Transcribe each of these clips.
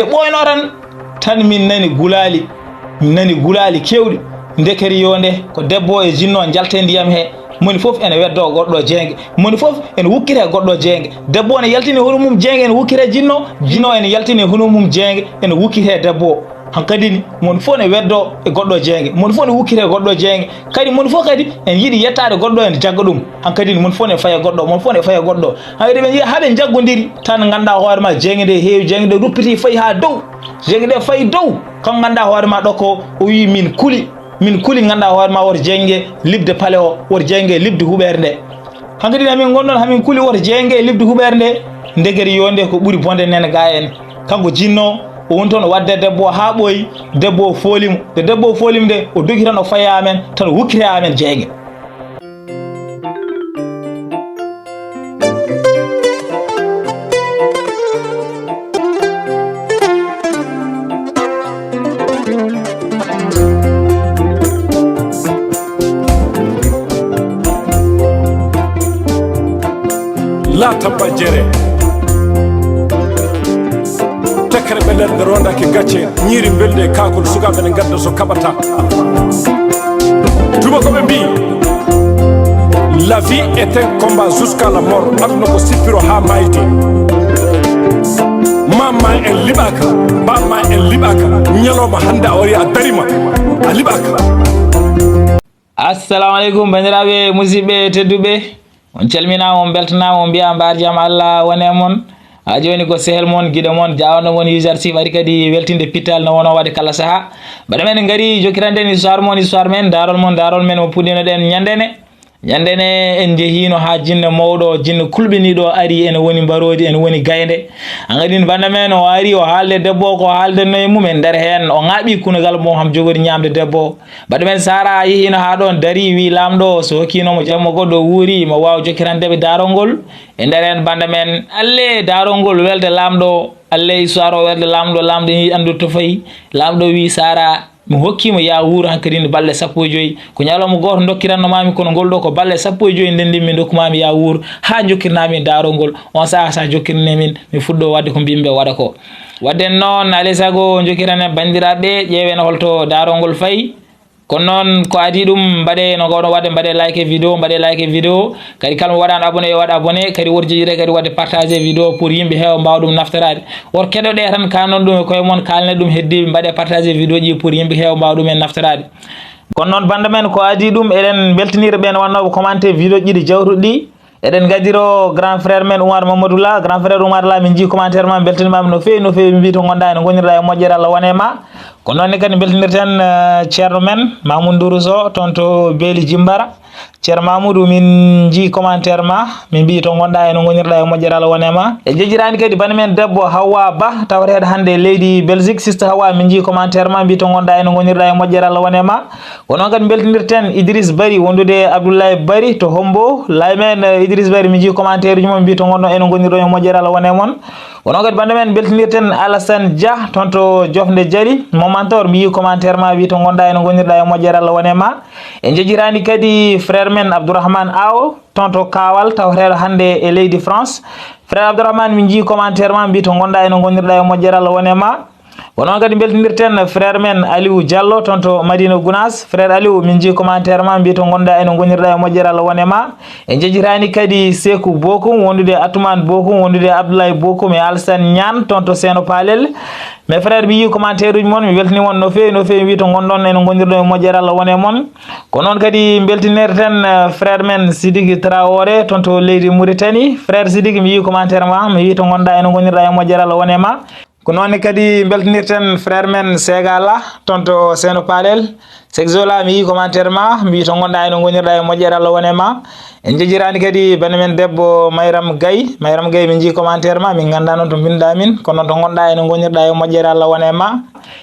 ɓoyno tan min nani gulali kewɗi ndekeri yonde ko debbo e jinno jalte ndiyam he moni fof ene weddo goddo jenge moni fof ene wukkire goddo jenge debbo ene yaltini hono mum jenge ene wukkire jinno ene yaltini hono mum jenge ene wukkire debbo hankadini mon fof ne weddo e goddo jenge mon fof ne wukkire goddo jenge kadi mon fof kadi en yidi yettade goddo en jagga dum hankadini mon fof ne faya goddo mon fof ne faya goddo hayde be habe jaggodiri tan ganda hoore ma jenge de heewi jenge de ruppiti fay ha dow jenge de fay dow kan ganda hoore ma doko o wi min kuli ganda hoore ma wor jenge libde pale o wor jenge libde huberde hankadini amin gondon hamin kuli wor jenge libde huberde ndegeri yonde ko buri bonde nen ga en kanko jinno o won toon wadde debbo ha ɓoyi debbo folimo de debbo folim de o dogi tan o faya amen tan wukkire amen jeege la tabba jere tekere be nder ronda ke gacce ñiri belde kakol sukaɓe ne gadda so kaɓata tuba ko ɓe mbi la vie est un combat jusqu'à la mort aduna ko sippiro ha mayde mamma en liɓaka bamma en liɓaka ñalowma hande a wari a darima a liɓaka. assalamu aleykum bandiraɓe musidɓe tedduɓe on calminama on beltanama on mbiya mbar jaam Allah wone mon ha joni ko sehel mon guiɗo mon jawno mon usersi waɗi kadi weltinde pital no wono waɗi kala saaha mbaɗa men gaari jokiranden histoire men daarol men mo puɗɗinoɗen ñandene en jehino ha jinne mawɗo jinne kulɓiniɗo ari ene woni mbarodi ene woni gaynde an gadin banda men o ari o haalde debbo ko haaldenno e mum en nder hen o ŋaaɓi kunogal mo ham jogori ñamde debbo mbaɗa men sara yehino ha ɗon dari wi lamɗo so hokkinomo jamma goɗɗo wuuri mo wawa jokirandeɓe daarol ngol e nder hen banda men alle daarol ngol welde lamɗo alle histoire o welde lamɗo ni andu to fayi lamɗo wi sara mi hokkimo ya wuuro hankadine balle 15 ko ñalawma goto dokkiranno mami kono ngol ɗo ko balle 15 ndendinmi dokkumami ya wuuro ha jokkirnami daarol ngol on saaha sa jokkirne min mi fuɗɗo wadde ko mbimɓe waɗa ko wadden noon alay saago jokkirane bandiraɓe ƴeewen holto daarol ngol fayi kono noon ko adi ɗum mbaɗe no gawɗon wadde mbaɗe like vidéo kadi kala mo waɗano abonné yo waɗa abonné kadi wor jeeyiɗe kadi wadde partagé vidéo pour yimɓe heewa mbawa ɗum naftorade wor keɗoɗe tan kalnon ɗum e koye moon kalne ɗum heddiɓe mbaɗe partagé vidéo ji pour yimɓe heewa mbawa ɗum en naftorade kono noon banda men ko adi ɗum eɗen beltanira ɓen wannoɓe commenté vidéo ɗiɗi jawtuɗi ɗi eɗen gadiro grand frère men Oumar Mamadou La grand frère Oumar La min ji commentaire ma beltanimama no fewi mi mbi to gonɗa ene gonirɗa e moƴƴere Allah wone ma ko noonne kadi beltanirten ceerno men Mamoudou Douro toon to Beeli Jimbara ceerno Mamoudou min ji commentaire ma min mbi to gonɗa ene gonirɗa e moƴƴere Allah wone ma e jejjirani kadi bani men debbo Hawa Ba tawreede hande leydi Belgique siste Hawa min ji commentaire ma mbi to gonɗa ene gonirɗa e moƴƴere Allah wone ma ko noon kadi beltanirten Idriss Bari wondude Abdoulaye Bari to Hombo laymen Idriss Bari min ji commentaire uji mum mbi to gonɗo ene gonirɗo e moƴƴere Allah wone mon kono kadi bande men beltanirten Alassane Dia toon to Jofde Jali momantor mi yi commentaire ma wi to gonɗa ene gonirɗa e moƴƴere Allah wone ma e jejjirani kadi frère men Abdourahmane Aw toon to Kawal tawreeɗo hande e leydi France frère Abdourahmane min ji commentaire ma mbi to gonɗa ene gonirɗa e moƴƴere Allah wone ma wonon kadi beltanirten frère men Aliou Diallo toon to Madina Gounas frère Aliou min ji commentaire ma mbi to gonɗa ene gonirɗa e moƴƴere Allah wone ma e jejjirani kadi Sekou Bokum wondude Atoumane Bokum wondude Abdoulaye Bokum e Alsane Niane toon to Seno Palel mes frère mi yi commentaire uji moon mi weltani mon no fewi wi to gonɗon ene gonirɗo e moƴƴere Allah wone mon ko noon kadi beltanirten frère men Sidiki Traoré toon to leydi Mauritanie frère Sidiki mi yi commentaire ma mi wi to gonɗa ene gonirɗa e moƴƴere Allah wone ma ko noon kadi beltanirten frère men Segala toon to Seno Palel Segzola mi yi commentaire ma mi wi to gonɗa ene gonirɗa e moƴƴere Allah wone ma en jejjirani kadi bani men debbo Mayram Gaye min ji commentaire ma min ganda noon to binɗa min kono to gonɗa ene gonirɗa e moƴƴere Allah wone ma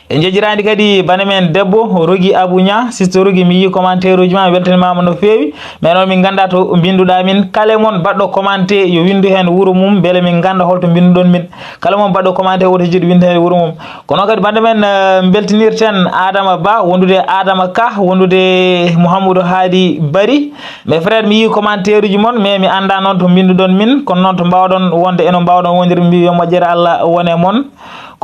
en jejjirani kadi bani men debbo Rogi Abouña sister Rogi mi yi commentaire uji ma weltanimama no fewi mais noon min ganda to binduɗa min kala mon baɗɗo commenté yo windu hen wuuro mum beele min ganda holto binduɗon min kala mon baɗɗo commenté woto jiiɗo winde hen wuuro mum kono kadi bande men beltanirten Adama Ba wondude Adama Ka wondude Mouhamadou Hadi Bari mes frère mi yi commentaire uji mon mais mi anda noon to binduɗon min kono noon to mbawɗon wonde eno mbawɗon wondir mbi yo moƴƴere Allah wone mon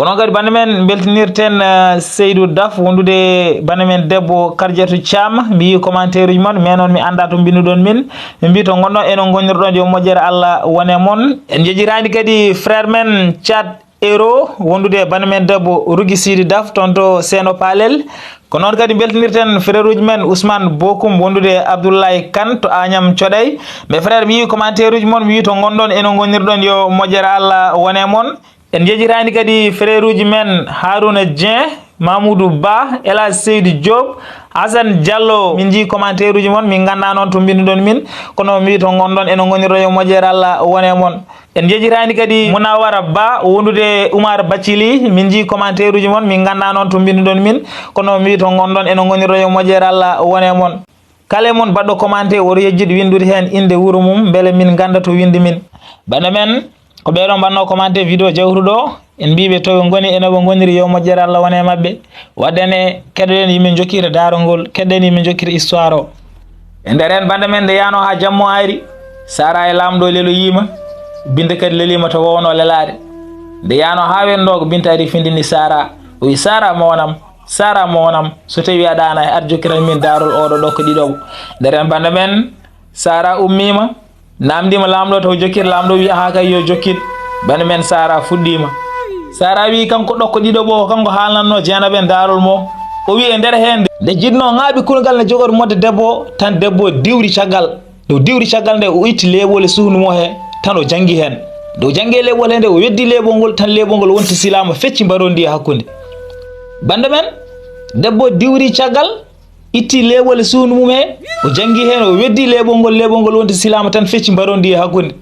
kono kadi bande men beltinirten Seydou Daf wondude bande men debbo Kardiatou Thiam mi yi commentaire uji mon mais noon mi anda to binnuɗon min mi mbi to gonɗon eno gonirɗon yo moƴƴere Allah wone mon en jejirani kadi frère men Thiat Ero wondude bande men debbo Rougui Sidi Daf toon to Seno Palel ko noon kadi beltinirten frère uji men Ousmane Bokoum wondude Abdoulaye Kane to Agnam Thioday mais frère mi yi commentaire uji mon mi wi to gonɗon eno gonirɗon yo moƴƴere Allah wone mon en jejirani kadi frère uji men Harouna Dien Mamoudou Ba Ela Seydou Diop Hassan Diallo min ji commentaire uji mon min ganda noon to binnuɗon min kono mi wi to gonɗon eno gonirɗon yo moƴƴere Allah wone mon en jejirani kadi Munawara Ba wondude Oumar Bathily min ji commentaire uji mon min ganda noon to binnuɗon min kono mi wi to gonɗon eno gonirɗon yo moƴƴere Allah wone mon kala mon baɗɗo commenté woto yejjude windude hen inde wuuro mum beele min ganda to winde min bande men ko ɓeɗon mbanno commenté vidéo jawtuɗo ɗo en mbiɓe toɓe goni enoɓe goniri yo moƴƴere Allah wone mabɓe waddene keɗoɗen yimin jokkira darogol keɗɗen yimin jokkira histoire o e nder hen bande men nde yano ha jammo ari Sara e lamɗo lelo yima Binta kadi lelima to wowno lelade nde yano ha wendo ko Binta ari findini Sara o wi Sara mo wonam Sara mo wonam so tawi aɗana e ar jokkiran min darol oɗo ɗo ko ɗiɗoɓo nder hen bande men Sara ummima namdima lamɗo taw jokkir lamɗo wi ha kay yo jokkid bande men Sara fuɗɗima Sara wi kanko ɗokko ɗiɗoɓo kanko haalnanno jeenaɓe darol mo o wi e nder hen nde jinno ŋaaɓi kulgal ne jogori modde debbo tan debbo diwri caggal nde diwri caggal nde o itti leɓol e suhnu mo he tan o jangi hen nde o jangi leɓol he nde o weddi leɓol ngol tan leɓol ngol wonti silama fecci mbarondi e hakkunde bande men debbo diwri caggal itti leɓol e suhnu mum he o jangi hen o weddi leɓol ngol wonti silama tan fecci mbarondi e hakkunde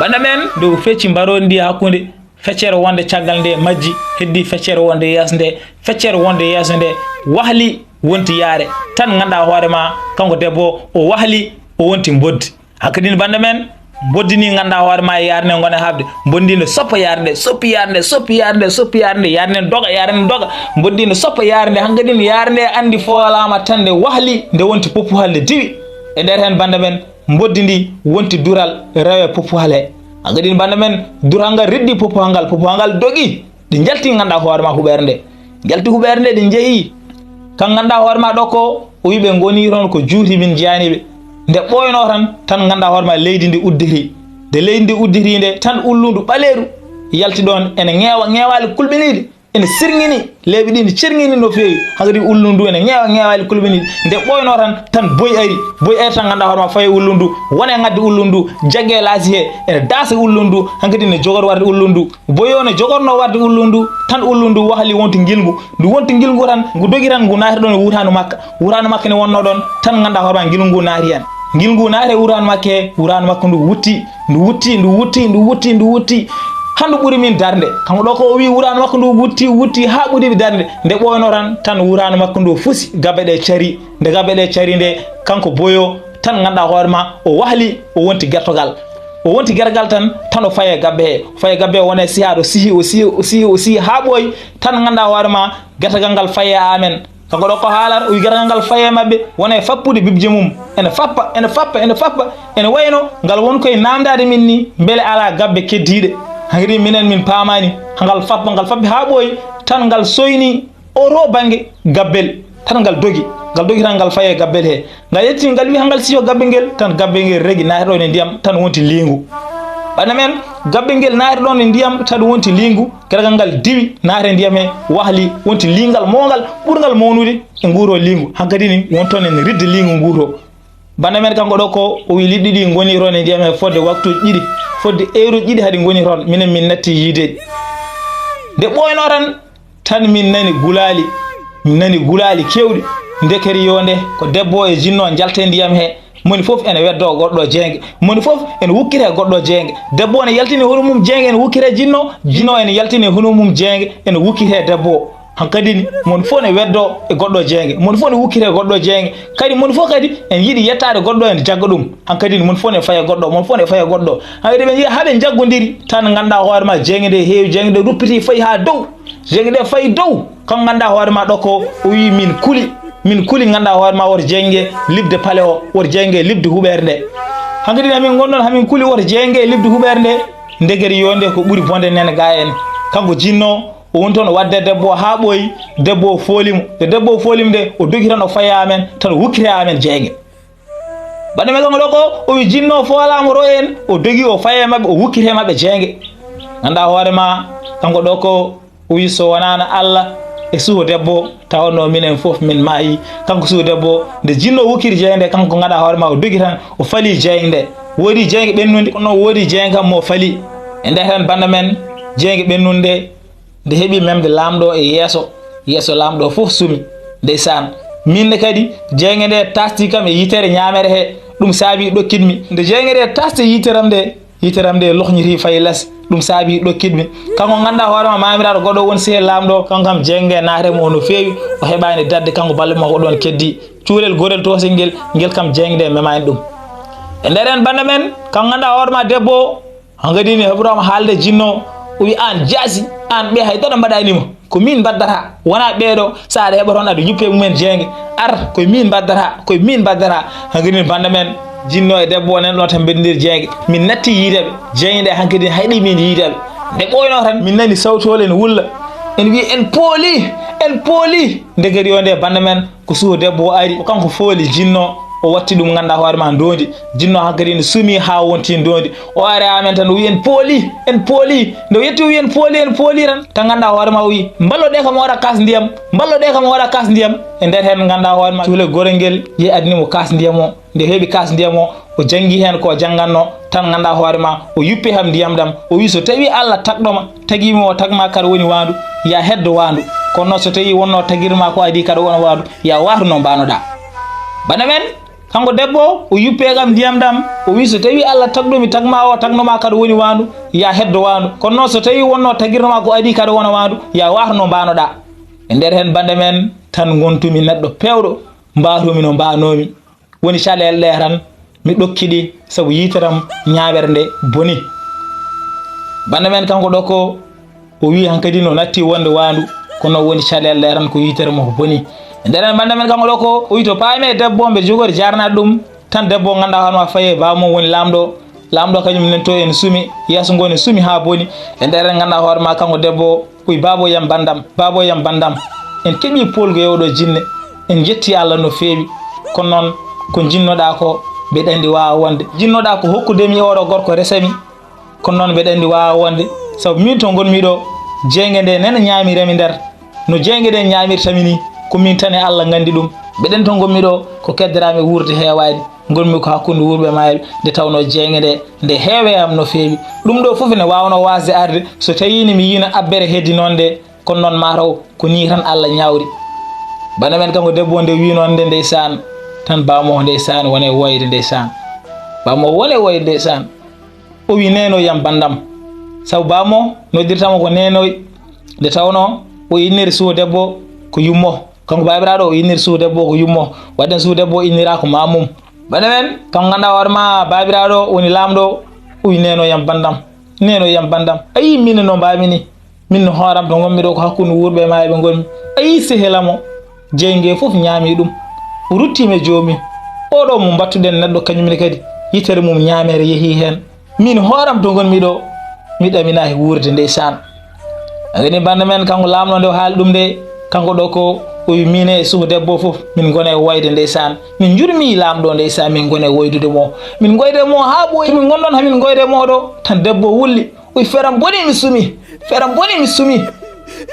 bande men nde o fecci mbarondi e hakkunde feccere wonde caggal nde majji heddi feccere wonde yeeso nde feccere wonde yeeso nde wahli wonti yaare tan ganduɗa hoorema kanko debbo o wahli o wonti boddi hakkadine bande men boddini ganduɗa hoorema e yaare nde gone habde bondino soppa yaare nde soppi yaare nde soppi yaare nde soppi yaare nde yaare nde doga boddino soppa yaare nde hankadine yaare nde andi foolama tan nde wahli nde wonti popuhal nde diwi e nder hen bande men boddi ndi wonti dural rewe popuhal he hankadine bande men dural ngal reddi popuhal ngal dogi ɗi jalti ganduɗa hoorema huɓere nde jalti huɓere nde ɗi jeehi kan ganduɗa hoorema ɗo ko o wi ɓe goni toon ko juuti min jeyaniɓe nde ɓoyno tan ganduɗa hoorema leydi ndi uddiri nde leydi ndi uddiri nde tan ulludu ɓaleeru yalti ɗon ene ŋeewali kulɓiniɗi ene sirŋini leeɓi ɗi ne cirŋini no feewi hankadi ullundu ene ŋeewali kulɓiniɗi nde ɓoyno tan boyi ari tan ganduɗa hoorema fayi ullundu wone ngadde ullundu jagge laasi he ene daasa ullundu hankadi ne jogor warde ullundu boyo ne jogorno warde ullundu tan ullundu wahli wonti ngilngu ndu wonti ngilngu tan ngu dogi tan ngu naati ɗon e wuranu makka ne wonno ɗon tan ganduɗa hoorema ngilngu ngu naati hen ngilngu naati e wuranu makka he wuranu makka ndu wutti handu ɓuri min darde kanko ɗo ko o wi wuranu makko ndu wutti ha ɓuuri darde nde ɓoyno tan wuranu makko ndu fusi gabbe ɗe cari nde gabbe ɗe cari nde kanko boyo tan ganduɗa hoorema o wahli o wonti gertogal tan o faye gabbe he wone siha ɗo sihi ha ɓooyi tan ganduɗa hoorema gertogal ngal faye amen kanko ɗo ko haalat o wi gertogal ngal faye mabɓe wona e fappude bibje mum ene fappa ene wayno ngal won koye namdade min ni beele ala gabbe keddiɗe hankadi minen min paamani ngal fappi ha ɓooyi tan ngal soyni oro banggue gabbel tan ngal dogi tan ngal faye gabbel he ngal yetti ngal wi hangal siyo gabbe ngel tan gabbe ngel regi naati ɗon e ndiyam tan wonti lingu ɓana men gabbe ngel naati ɗon e ndiyam tan wonti lingu gergal ngal diwi naati e ndiyam he wahli wonti lingal mongal ɓurgal mawnude e nguuro lingu hankadi ni won toon en ridde lingu nguuro bana men kanko ɗo ko o wi liɗɗi ɗi goni toon e ndiyam he fodde waktuji ɗiɗi fodde heure ɗiɗi haɗi goni toon minen min natti yiideɗi nde ɓoyno tan min nani gulali kewɗi ndekeri yonde ko debbo e jinno jalte ndiyam he moni fof ene weddo goɗɗo jeenge moni fof ene wukkire goɗɗo jeenge debbo ene yaltini hono mum jeenge ene wukkire jinno ene yaltini hono mum jeenge ene wukkire debbo hankadi mon fof ne weddo e goɗɗo jeenge mon fof ne wukkire goɗɗo jeenge kadi mon fof kadi en yiɗi yettade goɗɗo ene jagga ɗum hankadi mon fof ne faye goɗɗo hankadi ɓe jiiya haɓe jaggodiri tan ganduɗa hoorema jeenge nde heewi jeenge nde ruppiti fayi ha dow jeenge nde fayi dow kan ganduɗa hoorema ɗo ko o wi min kuli ganduɗa hoorema woto jeenge libde paale o woto jeenge libde huɓere nde hankadi hamin gonɗon hamin kuli woto jeenge libde huɓere nde ndegeri yonde ko ɓuuri bonde nene ga en kanko jinno o woni toon o wadde debbo ha ɓooyi debbo o foolimo nde debbo o foolimo nde o dogi tan o faya amen tan o wukkite amen jeeyge baɗe men kanko ɗo ko o wi jinno foolamo ro en o dogi o faye mabɓe o wukkite mabɓe jeeyge ganda hoorema kanko ɗo ko o wi so wonano Allah e suho debbo tawno minen fof min maayi kanko suho debbo nde jinno wukkiri jeeyde kanko ganduɗa hoorema o dogi tan o faali jeeyge nde woodi jeeyge ɓennude kono woodi jeeyge kam mo faali e nder hen banda men jeeyge ɓennunde nde heeɓi memde lamɗo e yeeso lamɗo fof sumi ndeysan minne kadi jeeyge nde tasti kam e yitere ñamere he ɗum saabi ɗokkidmi nde jeeyge nde tasti yiteram nde lohñiti fayi less ɗum saabi ɗokkidmi kanko ganduɗa hoorema mamiraɗo goɗɗo woni sehel lamɗo kanko kam jeeyge nde naatemo no feewi o heɓani dadde kanko balle makko ɗon keddi cuurel gorel tosel ngel kam jeeyge nde memani ɗum e nder hen banda men kanko ganduɗa hoorema debbo hangadini heɓroma haalde jinno o wi an jaasi an ɓe hayɗoɗo mbaɗanima ko min mbaddata wona ɓeeɗo sa aɗa heɓa toon aɗa yuppe mumen jeeyge ar koye min mbaddata hankkadini banda men jinno e debbo nen ɗo tan mbeɗodir jeeyge min natti yiideɓe jeeyge nde hankkadi hayɗi min yiideɓe nde ɓoyno tan min nani sawtole en wulla en wi en pooli nde kadi o nde banda men ko suho debbo o ari ko kanko fooli jinno o watti ɗum ganduɗa hoorema ndondi jinno hankkadi ne suumi ha wonti ndondi o ari amen tan o wi en pooli nde o yetti o wi en pooli tan ganduɗa hoorema o wi mballoɗe kam waɗa kas ndiyam e nder hen ganduɗa hoorema cuule gorel ngel yehi adnimo kas ndiyam o nde heeɓi kas ndiyam o janggui hen ko jangganno tan ganduɗa hoorema o yuppi ham ndiyam ɗam o wi so tawi Allah tagɗoma taguima o tagma kada woni wandu ya heddo wandu kono noon so tawi wonno taguirma ko adi kada wona wandu ya watu no mbanoɗa bana men kanko debbo o yuppe kam ndiyam ɗam o wi so tawi Allah tagɗomi tagma o tagnoma kada woni wandu ya heddo wandu kono noon so tawi wonno taguirnoma ko adi kada wona wandu ya watu no mbanoɗa e nder hen bande men tan gontumi neɗɗo pewɗo mbatumi no mbanomi woni calel ɗe tan mi ɗokkiɗi saabu yiteram ñaɓere nde boni bande men kanko ɗo ko o wi hankkadi no natti wonde wandu kono woni calel ɗe tan ko yitere mo ko boni e nder hen bande men kanko ɗo ko o wi to paami debbo mbe jogori jarnade ɗum tan debbo ganduɗa hoorema faye bamum woni lamɗo kañum nen to en suumi yeeso ngo ne suumi ha boni e nder hen ganduɗa hoorema kanko debbo koye baboyam bandam en keeɓi polgo yewɗo jinne en jetti Allah no feewi kono noon ko jinnoɗa ko mbeɗa andi wawa wonde jinnoɗa ko hokkudemi oɗo gorko resami kono noon mbeɗa andi wawa wonde saabu min to gonmi ɗo jeeyge nde nene ñamiremi nder no jeeyge nde ñamirtami ni ko min tan e Allah gandi ɗum mbeɗen to gonmi ɗo ko keddarami wurde heewani gonmi ko hakkunde wurɓe mayɓe nde tawno jeeyge nde heewe am no feewi ɗum ɗo foof ne wawno wasde arde so tawini mi yino abbere heddi noon nde kono noon mataw ko ni tan Allah ñawri bana men kanko debbo nde wi noon nde ndeysan tan bamo ndeysan wone woyde ndeysan o wi nenoyam bandam sabu bamo noddirtamo ko nenoy nde tawno o inniri suho debbo ko yummo kanko babiraɗo o inniri suho debbo ko yummo wadden suho debbo innira ko mamum bana men kanko ganduɗa hoorema babiraɗo woni lamɗo o wi nenoyam bandam ayi min no mbamini min no hooram to gonmi ɗo ko hakkunde wurɓe maɓe gonmi ayi sehelamo jeeyge fof ñaami ɗum o ruttime joomi oɗo mo battuɗen neɗɗo kañumne kadi yitere mum ñamere yeehi hen min hooram to gonmi ɗo mi ɗaminahi wurde ndeysan agani bande men kanko lamɗo nde o haali ɗum nde kanko ɗo ko o wi min e suhu debbo fof min gone woyde ndeysan min jurmi lamɗo ndeysan min gone woydude mo min goyde mo ha ɓoyi min gonɗon hamin goyde mo ɗo tan debbo wulli o wi feram boni mi sumi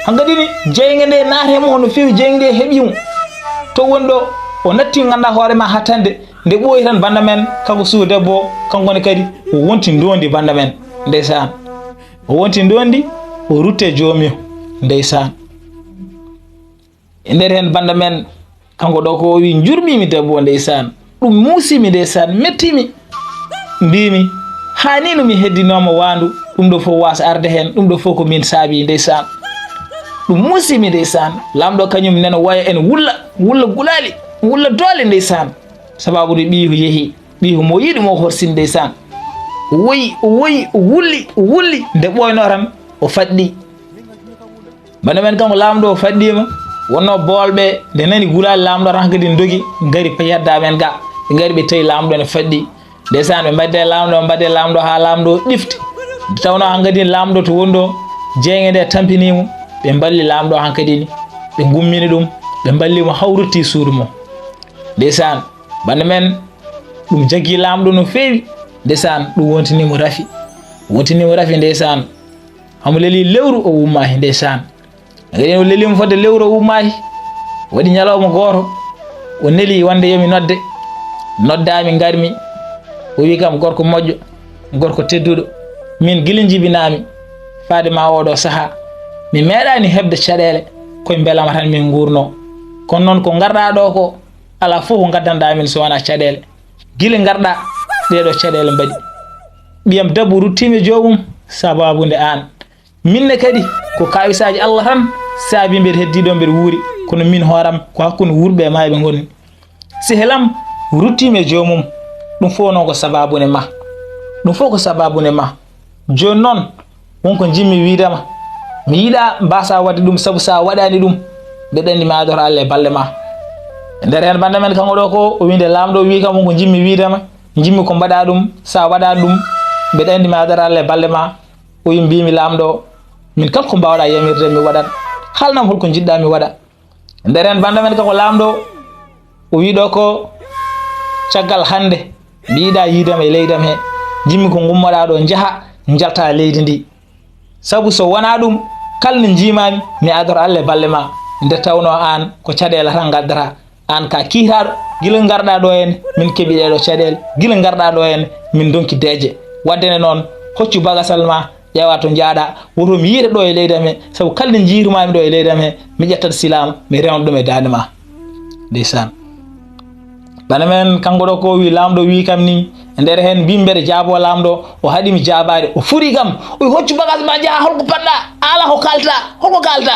hankkadini jeeyge nde naatemo no fewi jeeyge nde heeɓimo to woni ɗo o natti ganduɗa hoorema hattande nde ɓooyi tan banda men kanko suhu debbo kankone kadi o wonti ndondi banda men ndeysan o wonti ndondi o rutte joomio ndeysan e nder hen banda men kanko ɗo ko o wi jurmimi debbo ndeysan ɗum muusimi ndeysan mettimi mbimi hani no mi heddinoma wandu ɗum ɗo fof wasa arde hen ɗum ɗo fof ko min saabi ndeysan ɗum muusimi ndeysan lamɗo kañum nena waya en wulla gulali wulla doole ndeysan sababude ɓiihu yeehi ɓiihu mo yiɗi mo horsin ndeysan o woyi o wulli nde ɓoyno tan o faɗɗi bana men kanko lamɗo o faɗɗima wonno boolɓe nde nani gulali lamɗo tan kadi dogi gari payadda men ga ɓe gari ɓe tawi lamɗo ne faɗɗi ndeysan ɓe mbadde lamɗo ha lamɗo ɗifti tawno hankadi lamɗo to wonɗo jeenge nde tampinimo ɓe balli lamɗo hankadi ni ɓe gummini ɗum ɓe ballimo hawrutti suudu mo ndesan bande men ɗum jaggi lamɗo no feewi ndesan ɗum wontinimo rafi ndesan hamo leeli lewru o ummahi ndesan ngadi o leelimo fodde lewru o ummahi waɗi ñalawma goto o neeli wonde yomi noddami garmi o wi kam gorko moƴƴo gorko tedduɗo min guila jibinami faade ma oɗo saaha mi meeɗani hebde caɗele koye beelama tan min gurno kono noon ko garɗa ɗo ko ala fof ko gaddanɗa min so wona caɗele guila garɗa ɗeɗo caɗele mbaɗi ɓiyam debbo ruttime jomum sababude an minne kadi ko kawisaji Allah tan saabi mbeɗa heddiɗo mbeɗa wuuri kono min hooram ko hakkude wurɓe e mayɓe gonni sehelam ruttime jomum ɗum fof noon ko sababune ma joni noon wonko jimmi widama mi yiiɗa mbasa wadde ɗum saabu sa waɗani ɗum mbeɗa andi mi adoro Allah e balɗe ma nder hen bande men kanko ɗo ko o winde lamɗo wi kam wonko jimmi widama jimmi ko mbaɗa ɗum sa waɗa ɗum mbeɗa andi mi adoro Allah e balɗe ma o wi mbimi lamɗo min kala ko mbawɗa yamirde mi waɗat halnam holko jiɗɗa mi waɗa nder hen bande men kanko lamɗo o wi ɗo ko caggal hande mi yiiɗa yidam e leydam he jimmi ko gummoɗa ɗo jaaha jalta leydi ndi sabu so wona ɗum kala nde jimami mi adoro Allah e balɗe ma nde tawno an ko caɗele tan gaddata an ka kiitaɗo guila garɗa ɗo hen min keeɓi ɗeɗo caɗele guila garɗa ɗo hen min donki deeje waddene noon hoccu bagasal ma ƴeewa to jaaɗa woto mi yiita ɗo e leydam he sabu kala nde jiitumami ɗo e leydam he mi ƴettat silama mi rewna ɗum e dande ma ndeysan bana men kanko ɗo ko wi lamɗo wi kam ni e nder hen mbimi mbeɗa jaabo lamɗo o haɗimi jabade o furi kam o wi hoccu bagage ma jaaha holko paɗɗa ala ko kalta holko kalta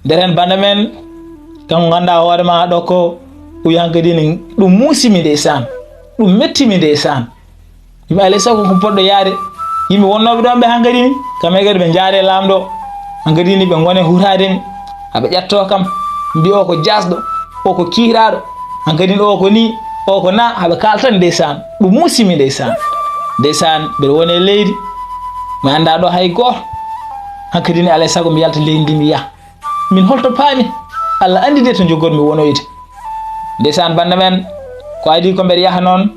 nder hen bande men kanko ganduɗa hoorema ɗo ko o wi hankadi ni ɗum muusimi ndeysan ɗum mettimi ndeysan yimɓe alay sago ko poɗɗo yaade yimɓe wonnoɓe ɗon ɓe hankadi ni kamɓe kadi ɓe jaade lamɗo hankadi ni ɓe gone hutademi haɓe ƴetto kam mbi o ko jasɗo o ko kiiraɗo hankadi o ko ni o ko na haɓe kaltan ndeysan ɗum muusimi ndeysan mbeɗa woni e leydi mi anda ɗo hay goto hankadi ni alay sago mi yalta leydi ndi mi yaha min holto paami Allah andi de to jogormi wonoyde ndeysan bande men ko adi ko mbeɗa yaha noon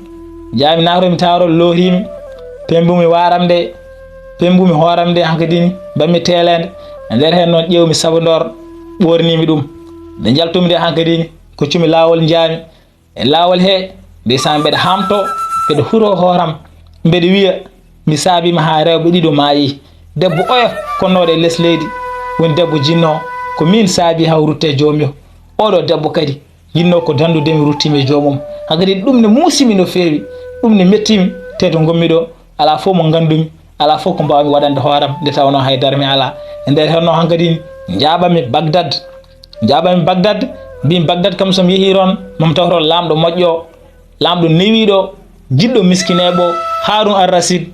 jaami natomi Daarol loorimi pembumi waramde pembumi hooramde hankadi ni bammi telede e nder hen noon ƴewmi sabodor ɓornimi ɗum nde jaltumi nde hankadi ni koccumi lawol jaami e lawol he ndeysan mbeɗa hamto mbeɗa huro hooram mbeɗa wiya mi saabima ha rewɓe ɗiɗo maayi debbo oyo konnoɗo e less leydi woni debbo jinno ko min saabi haw rutte jomum oɗo debbo kadi yinno ko dandudemi ruttimi jomum hankadi ɗum ne muusimi no feewi ɗum ne mettimi te to gommi ɗo ala fof mo gandumi ala fof ko mbawmi waɗande hooram nde tawno haydara mi ala e nder henno hankadi jaɓami Bagdad mbimi Bagdad kam somi yeehi toon mami taw toon lamɗo moƴƴo lamɗo newiɗo jiɗɗo miskineɓo Harun ar-Rashid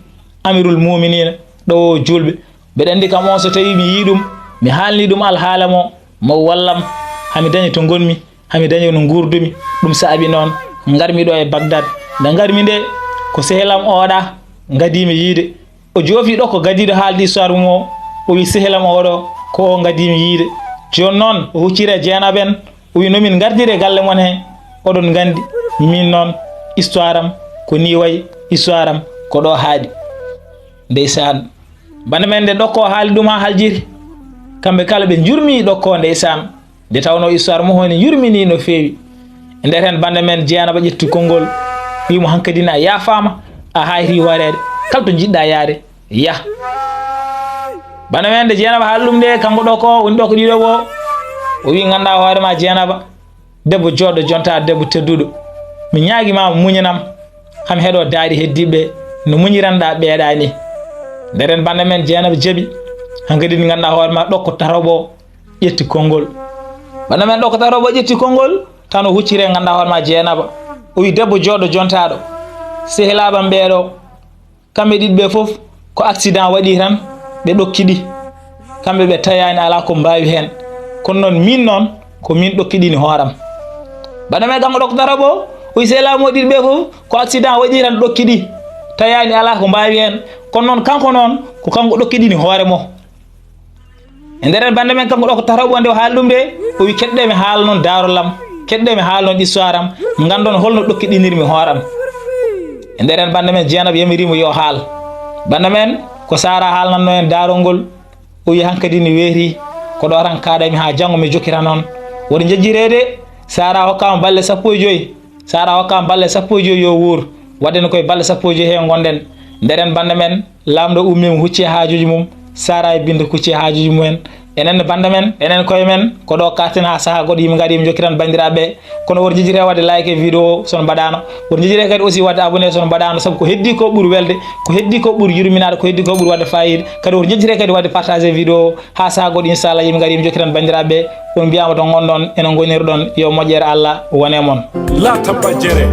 amirul muminina ɗo julɓe mbeɗa andi kam on so tawi mi yii ɗum mi haalni ɗum alhaala mo wallam hami dañi to gonmi hami dañi no gurdumi ɗum saabi noon garmi ɗo e Bagdad nde garmi nde ko sehelam oɗa gadimi yiide o joofi ɗo ko gadiɗo haaldi histoire mum o wi sehelam oɗo ko o gadimi yiide joni noon o huccire Dieynaba en o wi nomin gardire galle mon he oɗon gandi min noon histoire am ko ni wayi histoire am ko ɗo haaɗi ndeysan bande men nde ɗokko haali ɗum ha haljiri kamɓe kala ɓe jurmi ɗokko ndeysan nde tawno histoire mo honi yurmini no feewi e nder hen bande men Dieynaba ƴetti konngol wimo hankadine a yafama a hayri warede kala to jiɗɗa yaade yah bande men nde Dieynaba haali ɗum nde kanko ɗo ko woni ɗo ko ɗiɗo wo o wi ganduɗa hoorema Dieynaba debbo joɗɗo jonta debbo tedduɗo mi ñaaguimama muñanam hami heeɗo daari heddiɓe no muñiranɗa ɓeeɗa ni nder hen bande men Dieynaba jaaɓi hankadi ni ganduɗa hoorema ɗokko taroɓo ƴetti konngol bande men ɗokko taroɓo ƴetti konngol tan o huccire ganduɗa hoorema Dieynaba o wi debbo joɗɗo jontaɗo sehilaɓam ɓeeɗo kamɓe ɗiɗɓe foof ko accident waɗi tan ɓe ɗokkiɗi kamɓe ɓe tayani ala ko mbawi hen kono noon min noon ko min ɗokkiɗini hooram bande men kanko ɗokko taroɓo o wi sehilaɓe mo ɗiɗɓe foof ko accident waɗi tan ɗokkiɗi tayani ala ko mbawi hen kono noon kanko noon ko kanko ɗokkiɗini hoore mo e nder bande men kanko ɗo ko tataw wonde o haali ɗum de o wi keɗɗe mi haala noon daarolam keɗɗe mi haala noon histoire am gandon holno ɗokkiɗinirmi hooram e nder bande men jeenab yamirimo yo haal bande men ko sara haalnanno en daarol ngol o wi hankadi ni weeti ko ɗo tan kaɗami ha janggo mi jokkita noon woto jejjirede sara hokkama balle 15 sara hokkama balle 15 yo wuur waddene koye balle 15 he gonden nderen bande men lamɗo ummima hucci haajuji mum sara e binde kucci haajuji mumen enen bande men enen koye men ko ɗo karten ha saaha goɗɗo yimɓe gaadi yimi jokkitan bandiraɓe kono woto jejjire wadde like e vidéo sono mbaɗano woto jejjire kadi aussi wadde abonné sono mbaɗano saabu ko heddi ko ɓuuri welde ko heddi ko ɓuuri yurminade ko heddi ko ɓuuri wadde fayida kadi woto jejjire kadi wadde partagé vidéo ha saaha goɗɗo inchallah yimɓe gaadi yimi jokkitan bandiraɓe on mbiyama to gonɗon enen gonirɗon yo moƴƴere Allah wone moon la tabba jere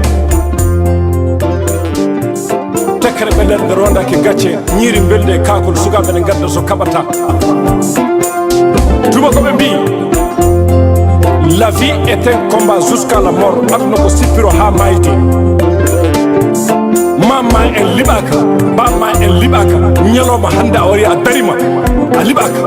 tekkere ɓe nder nde rondaki gacce ñiiri belde kakol sukaɓe ne gadda so kaɓata tubakoɓe mbi la vie est un combat jusqu'à la mort aduna ko sippiro ha maydi mamma en liɓaka bamma en liɓaka ñalawma hande a wari a darima a liɓaka